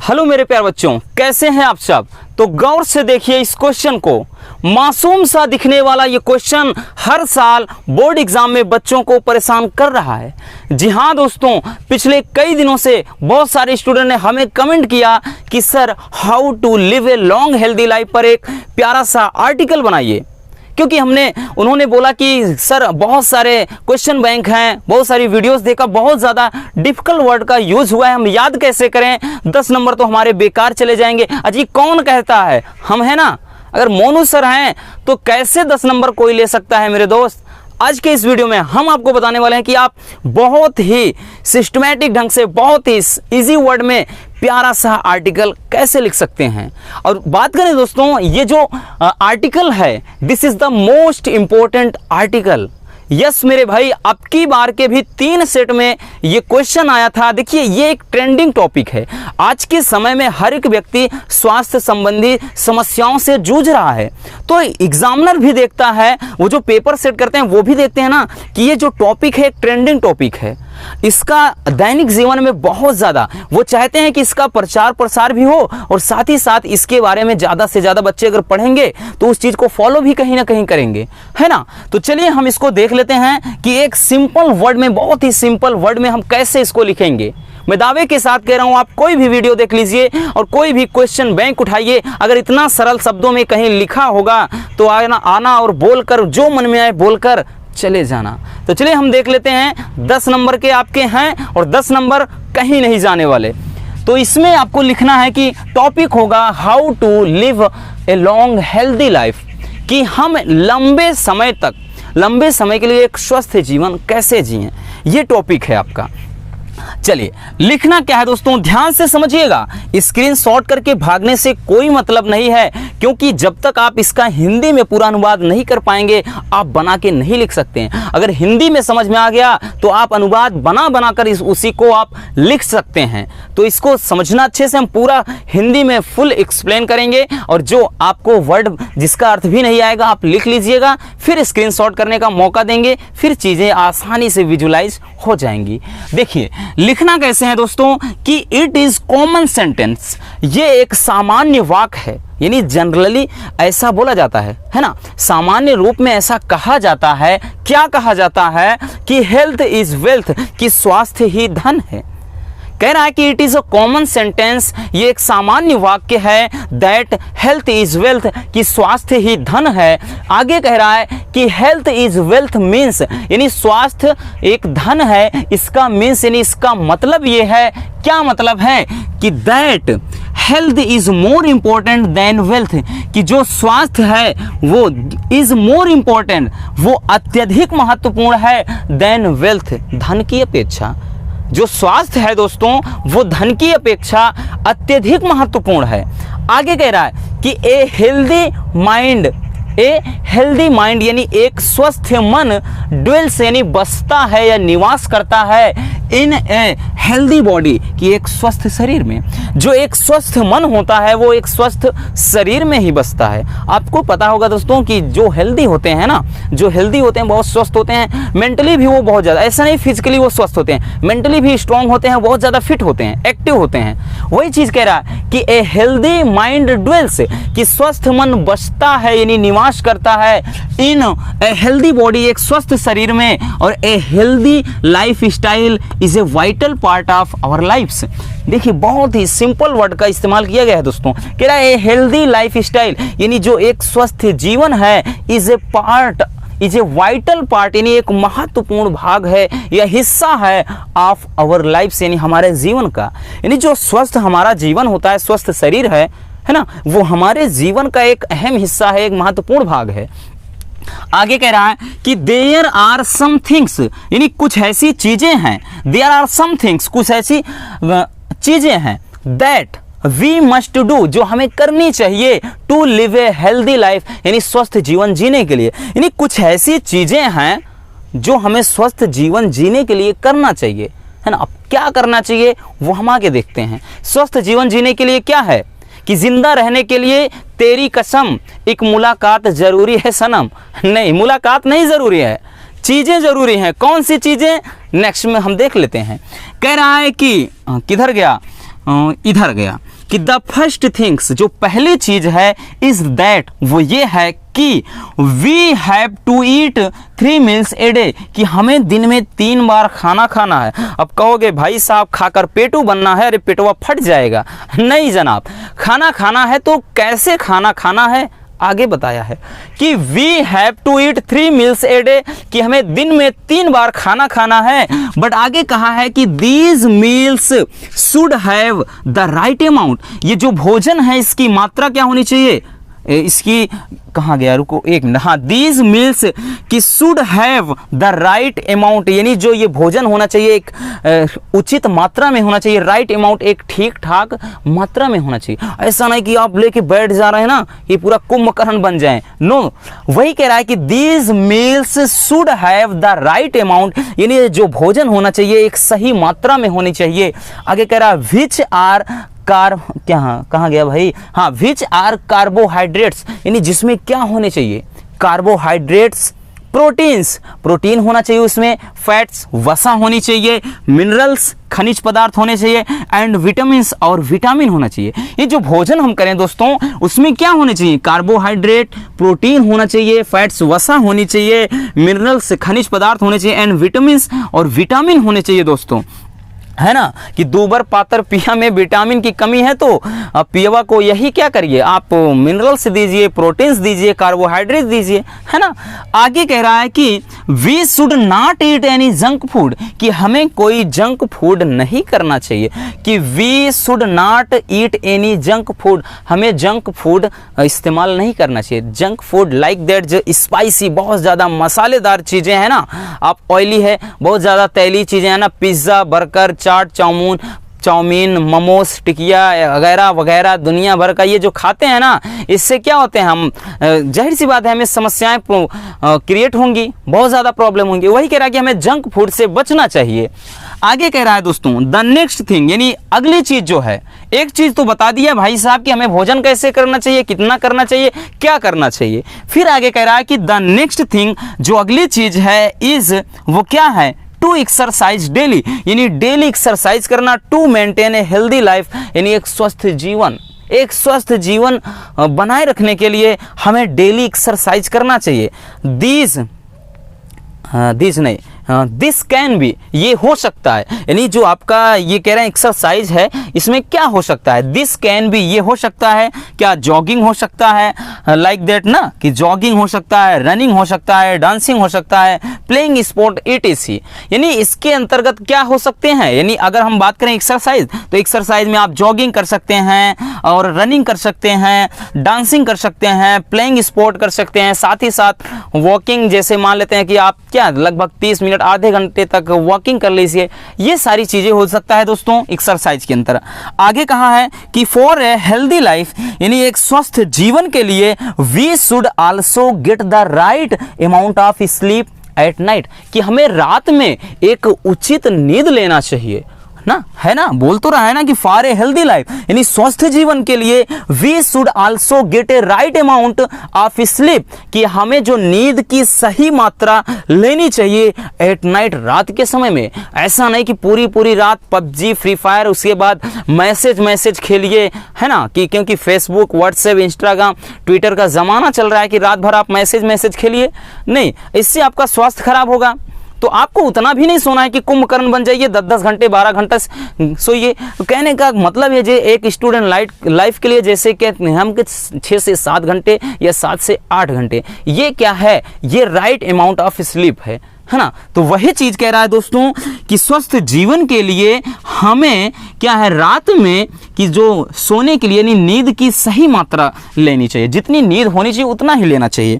Hello मेरे प्यारे बच्चों, कैसे हैं आप सब। तो गौर से देखिए इस क्वेश्चन को। मासूम सा दिखने वाला ये क्वेश्चन हर साल बोर्ड एग्जाम में बच्चों को परेशान कर रहा है। जी हाँ दोस्तों, पिछले कई दिनों से बहुत सारे स्टूडेंट ने हमें कमेंट किया कि sir how to live a long healthy life पर एक प्यारा सा आर्टिकल बनाइए, क्योंकि उन्होंने बोला कि सर बहुत सारे क्वेश्चन बैंक हैं, बहुत सारी वीडियोस देखा, बहुत ज़्यादा डिफिकल्ट वर्ड का यूज़ हुआ है, हम याद कैसे करें, 10 नंबर तो हमारे बेकार चले जाएंगे। अजी कौन कहता है, हम है ना। अगर मोनू सर हैं तो कैसे 10 नंबर कोई ले सकता है मेरे दोस्त। आज के इस वीडियो में हम आपको बताने वाले हैं कि आप बहुत ही सिस्टमैटिक ढंग से, बहुत ही इजी वर्ड में प्यारा सा आर्टिकल कैसे लिख सकते हैं। और बात करें दोस्तों, ये जो आर्टिकल है, this is the most important article. Yes मेरे भाई, अब की बार के भी 3 सेट में ये क्वेश्चन आया था। देखिए ये एक ट्रेंडिंग टॉपिक है। आज के समय में हर एक व्यक्ति स्वास्थ्य संबंधी समस्याओं से जूझ रहा है, तो एग्जामिनर भी देखता है, वो जो पेपर सेट करते हैं वो भी देखते हैं ना कि ये जो टॉपिक है एक ट्रेंडिंग टॉपिक है, इसका दैनिक जीवन में बहुत ज़्यादा वो चाहते हैं कि इसका प्रचार प्रसार भी हो, और साथ ही साथ इसके बारे में ज़्यादा से ज़्यादा बच्चे अगर पढ़ेंगे तो उस चीज़ को फॉलो भी कहीं ना कहीं करेंगे, है ना। तो चलिए हम इसको देख लेते हैं कि एक सिंपल वर्ड में, बहुत ही सिंपल वर्ड में हम कैसे इसको लिखेंगे। मैं दावे के साथ कह रहा हूं, आप कोई भी वीडियो देख लीजिए और कोई भी क्वेश्चन बैंक उठाइए, अगर इतना सरल शब्दों में कहीं लिखा होगा तो आना और बोलकर, जो मन में आए बोलकर चले जाना। तो चलिए हम देख लेते हैं। 10 नंबर के आपके हैं और 10 नंबर कहीं नहीं जाने वाले। तो इसमें आपको लिखना है कि टॉपिक होगा how to live a long healthy life, कि हम लंबे समय के लिए एक स्वस्थ जीवन कैसे जिएं, ये टॉपिक है आपका। चलिए लिखना क्या है दोस्तों, ध्यान से समझिएगा। स्क्रीनशॉट करके भागने से कोई मतलब नहीं है, क्योंकि जब तक आप इसका हिंदी में पूरा अनुवाद नहीं कर पाएंगे आप बना के नहीं लिख सकते हैं। अगर हिंदी में समझ में आ गया तो आप अनुवाद बना कर उसी को आप लिख सकते हैं। तो इसको समझना अच्छे से, हम पूरा हिंदी में फुल एक्सप्लेन करेंगे, और जो आपको वर्ड जिसका अर्थ भी नहीं आएगा आप लिख लीजिएगा, फिर स्क्रीनशॉट करने का मौका देंगे, फिर चीज़ें आसानी से विजुलाइज हो जाएंगी। देखिए लिखना कैसे है दोस्तों कि इट इज कॉमन सेंटेंस, ये एक सामान्य वाक्य है, यानी जनरली ऐसा बोला जाता है ना, सामान्य रूप में ऐसा कहा जाता है। क्या कहा जाता है कि हेल्थ इज वेल्थ, कि स्वास्थ्य ही धन है। कह रहा है कि it is a common sentence, ये एक सामान्य वाक्य है, दैट हेल्थ इज वेल्थ, कि स्वास्थ्य ही धन है। आगे कह रहा है कि हेल्थ इज वेल्थ मीन्स, यानी स्वास्थ्य एक धन है, इसका मीन्स यानी इसका मतलब ये है, क्या मतलब है कि that health is more important then wealth, कि जो स्वास्थ्य है वो इज मोर इम्पोर्टेंट, वो अत्यधिक महत्वपूर्ण है, देन वेल्थ, धन की अपेक्षा। जो स्वास्थ्य है दोस्तों वो धन की अपेक्षा अत्यधिक महत्वपूर्ण है। आगे कह रहा है कि ए हेल्दी माइंड यानी एक स्वस्थ मन, ड्वेल्स यानी बसता है या निवास करता है, इन ए हेल्दी बॉडी, कि एक स्वस्थ शरीर में। जो एक स्वस्थ मन होता है वो एक स्वस्थ शरीर में ही बसता है। आपको पता होगा दोस्तों कि जो हेल्दी होते हैं ना, जो हेल्दी होते हैं बहुत स्वस्थ होते हैं, मेंटली भी वो बहुत ज़्यादा, ऐसा नहीं फिजिकली वो स्वस्थ होते हैं, मेंटली भी स्ट्रांग होते हैं, बहुत ज़्यादा फिट होते हैं, एक्टिव होते हैं। वही चीज़ कह रहा है कि ए हेल्दी माइंड ड्वेल्स, कि स्वस्थ मन बसता है यानी निवास करता है, इन ए हेल्दी बॉडी, एक स्वस्थ शरीर में, और a healthy life style is a vital part of our lives. देखिए बहुत ही सिंपल वर्ड का इस्तेमाल किया गया है दोस्तों। कह रहा है ए हेल्दी लाइफ स्टाइल, यानी जो एक स्वस्थ जीवन है, इज ए वाइटल पार्ट, यानी एक महत्वपूर्ण भाग है या हिस्सा है, ऑफ आवर लाइफ्स, यानी हमारे जीवन का। यानी जो स्वस्थ हमारा जीवन होता है, स्वस्थ शरीर है ना, वो हमारे जीवन का एक अहम हिस्सा है, एक महत्वपूर्ण भाग है। आगे कह रहा है कि देयर आर सम थिंग्स, यानी कुछ ऐसी चीजें हैं, देयर आर सम थिंग्स, कुछ ऐसी चीजें हैं, दैट वी मस्ट डू, जो हमें करनी चाहिए, to live a healthy life, यानी स्वस्थ जीवन जीने के लिए। यानी कुछ ऐसी चीजें हैं जो हमें स्वस्थ जीवन जीने के लिए करना चाहिए, है ना। अब क्या करना चाहिए वो हम आगे देखते हैं। स्वस्थ जीवन जीने के लिए क्या है कि जिंदा रहने के लिए तेरी कसम एक मुलाकात जरूरी है सनम। नहीं, मुलाकात नहीं जरूरी है, चीजें जरूरी हैं। कौन सी चीजें, नेक्स्ट में हम देख लेते हैं। कह रहा है कि किधर गया, इधर गया, कि द फर्स्ट थिंग्स, जो पहली चीज है, इज दैट, वो ये है कि we have to eat 3 meals a day, कि हमें दिन में 3 बार खाना खाना है। अब कहोगे भाई साहब खाकर पेटू बनना है, अरे पेटवा फट जाएगा। नहीं जनाब, खाना खाना है तो कैसे खाना खाना है आगे बताया है कि we have to eat 3 meals a day, कि हमें दिन में 3 बार खाना खाना है। बट आगे कहा है कि these meals should have the right amount, ये जो भोजन है इसकी मात्रा क्या होनी चाहिए, इसकी कहाँ गया, रुको एक मिनट, हाँ, दीज मील्स की should have the right amount, यानी जो ये भोजन होना चाहिए एक उचित मात्रा में होना चाहिए, राइट अमाउंट एक ठीक ठाक मात्रा में होना चाहिए। ऐसा नहीं कि आप लेके बैठ जा रहे हैं ना, ये पूरा कुंभकर्ण बन जाए, नो, वही कह रहा है कि these meals should have the right amount, यानी जो भोजन होना चाहिए एक सही मात्रा में होनी चाहिए। आगे कह रहा है विच आर कहाँ गया भाई, हाँ, विच आर कार्बोहाइड्रेट्स, यानी जिसमें क्या होने चाहिए, कार्बोहाइड्रेट्स, प्रोटीन्स, प्रोटीन होना चाहिए उसमें, फैट्स, वसा होनी चाहिए, मिनरल्स, खनिज पदार्थ होने चाहिए, एंड विटामिन्स, और विटामिन होना चाहिए। ये जो भोजन हम करें दोस्तों उसमें क्या होने चाहिए, कार्बोहाइड्रेट, प्रोटीन होना चाहिए, फैट्स, वसा होनी चाहिए, मिनरल्स, खनिज पदार्थ होने चाहिए, एंड विटामिन्स, और विटामिन होने चाहिए दोस्तों, है ना, कि दूबर पातर पिया में विटामिन की कमी है तो पियवा को यही क्या करिए, आप मिनरल्स दीजिए, प्रोटीन्स दीजिए, कार्बोहाइड्रेट दीजिए, है ना। आगे कह रहा है कि we should not eat any junk food, कि हमें कोई जंक फूड नहीं करना चाहिए, कि we should not eat any junk food, हमें जंक फूड इस्तेमाल नहीं करना चाहिए। जंक फूड लाइक दैट, जो स्पाइसी, बहुत ज़्यादा मसालेदार चीज़ें हैं ना, आप ऑयली है, बहुत ज़्यादा तैली चीज़ें हैं ना, पिज़्ज़ा, बर्गर, चाट, चाउमीन, मोमोस, टिकिया वगैरह वगैरह दुनिया भर का ये जो खाते हैं ना, इससे क्या होते हैं, हम जाहिर सी बात है हमें समस्याएं क्रिएट होंगी, बहुत ज़्यादा प्रॉब्लम होंगी। वही कह रहा है कि हमें जंक फूड से बचना चाहिए। आगे कह रहा है दोस्तों द नेक्स्ट थिंग, यानी अगली चीज़ जो है, एक चीज़ तो बता दिया भाई साहब कि हमें भोजन कैसे करना चाहिए, कितना करना चाहिए, क्या करना चाहिए। फिर आगे कह रहा है कि द नेक्स्ट थिंग, जो अगली चीज़ है, इज़, वो क्या है, टू एक्सरसाइज डेली, यानी डेली एक्सरसाइज करना, to maintain a healthy life, यानी एक स्वस्थ जीवन, एक स्वस्थ जीवन बनाए रखने के लिए हमें डेली एक्सरसाइज करना चाहिए। दिस कैन बी, ये हो सकता है, यानी जो आपका ये कह रहे हैं एक्सरसाइज है, इसमें क्या हो सकता है, दिस कैन बी, ये हो सकता है, क्या जॉगिंग हो सकता है, लाइक दैट ना, कि जॉगिंग हो सकता है, रनिंग हो सकता है, डांसिंग हो सकता है, प्लेइंग स्पोर्ट, etc, यानी इसके अंतर्गत क्या हो सकते हैं। यानी अगर हम बात करें एक्सरसाइज, तो एक्सरसाइज में आप जॉगिंग कर सकते हैं, और रनिंग कर सकते हैं, डांसिंग कर सकते हैं, प्लेइंग स्पोर्ट कर सकते हैं, साथ ही साथ वॉकिंग, जैसे मान लेते हैं कि आप क्या लगभग 30 मिनट, आधे घंटे तक वॉकिंग कर लीजिए, ये सारी चीजें हो सकता है दोस्तों एक्सरसाइज के अंदर। आगे कहा है कि फॉर ए हेल्दी लाइफ, यानी एक स्वस्थ जीवन के लिए, we should also get the right amount of sleep at night, कि हमें रात में एक उचित नींद लेना चाहिए ना, है ना, बोल तो रहा है ना कि फॉर ए हेल्दी लाइफ, यानी स्वस्थ जीवन के लिए we should also get a right amount of sleep, कि हमें जो नींद की सही मात्रा लेनी चाहिए एट नाइट, रात के समय में। ऐसा नहीं कि पूरी पूरी रात पबजी, फ्री फायर, उसके बाद मैसेज खेलिए, है ना, कि क्योंकि फेसबुक, व्हाट्सएप, इंस्टाग्राम, ट्विटर का ज़माना चल रहा है कि रात भर आप मैसेज खेलिए, नहीं, इससे आपका स्वास्थ्य खराब होगा। तो आपको उतना भी नहीं सोना है कि कुंभकर्ण बन जाइए, 10-10 घंटे 12 घंटा सोइए। तो कहने का मतलब है जे एक स्टूडेंट लाइफ के लिए जैसे कि हम 6 से 7 घंटे या 7 से 8 घंटे, ये क्या है, ये राइट अमाउंट ऑफ स्लीप है ना। तो वही चीज़ कह रहा है दोस्तों कि स्वस्थ जीवन के लिए हमें क्या है, रात में कि जो सोने के लिए यानी नींद की सही मात्रा लेनी चाहिए, जितनी नींद होनी चाहिए उतना ही लेना चाहिए।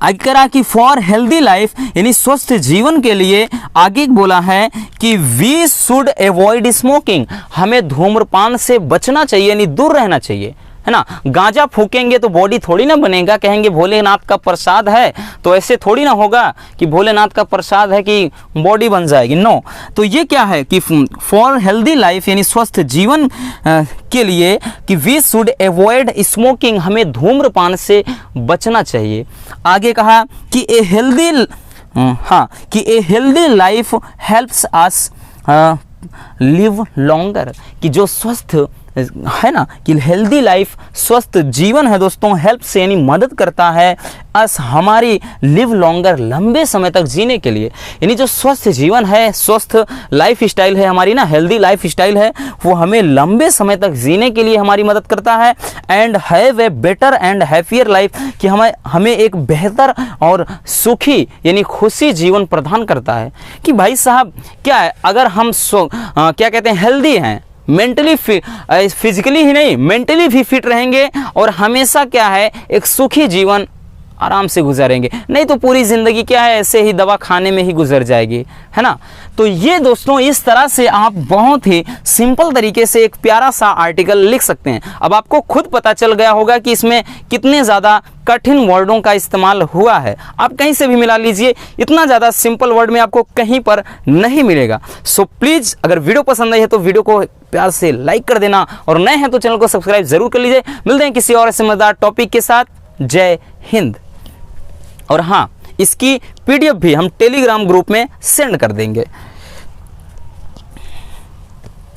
आगे कह रहा कि फॉर हेल्दी लाइफ, यानी स्वस्थ जीवन के लिए आगे बोला है कि वी शुड अवॉइड स्मोकिंग, हमें धूम्रपान से बचना चाहिए, यानी दूर रहना चाहिए, है ना। गांजा फूकेंगे तो बॉडी थोड़ी ना बनेगा, कहेंगे भोलेनाथ का प्रसाद है, तो ऐसे थोड़ी ना होगा कि भोलेनाथ का प्रसाद है कि बॉडी बन जाएगी, नो। तो ये क्या है कि फॉर हेल्दी लाइफ, यानी स्वस्थ जीवन के लिए कि वी शुड अवॉइड स्मोकिंग, हमें धूम्रपान से बचना चाहिए। आगे कहा कि ए healthy life helps us live longer, कि जो स्वस्थ है ना कि हेल्दी लाइफ स्वस्थ जीवन है दोस्तों, हेल्प से यानी मदद करता है अस हमारी लिव लॉन्गर, लंबे समय तक जीने के लिए। यानी जो स्वस्थ जीवन है, स्वस्थ लाइफ स्टाइल है हमारी ना, हेल्दी लाइफ स्टाइल है, वो हमें लंबे समय तक जीने के लिए हमारी मदद करता है। And have a better and happier life, कि हमें एक बेहतर और सुखी यानी खुशी जीवन प्रदान करता है। कि भाई साहब क्या है, अगर हम क्या कहते हैं हेल्दी हैं, मेंटली फिजिकली ही नहीं मेंटली भी फिट रहेंगे और हमेशा क्या है एक सुखी जीवन आराम से गुजारेंगे, नहीं तो पूरी ज़िंदगी क्या है ऐसे ही दवा खाने में ही गुजर जाएगी, है ना। तो ये दोस्तों इस तरह से आप बहुत ही सिंपल तरीके से एक प्यारा सा आर्टिकल लिख सकते हैं। अब आपको खुद पता चल गया होगा कि इसमें कितने ज़्यादा कठिन वर्डों का इस्तेमाल हुआ है, आप कहीं से भी मिला लीजिए, इतना ज़्यादा सिंपल वर्ड में आपको कहीं पर नहीं मिलेगा। सो प्लीज़ अगर वीडियो पसंद आई है तो वीडियो को प्यार से लाइक कर देना, और नए हैं तो चैनल को सब्सक्राइब जरूर कर लीजिए। मिलते हैं किसी और ऐसे मजेदार टॉपिक के साथ। जय हिंद। और हाँ, इसकी PDF भी हम टेलीग्राम ग्रुप में सेंड कर देंगे।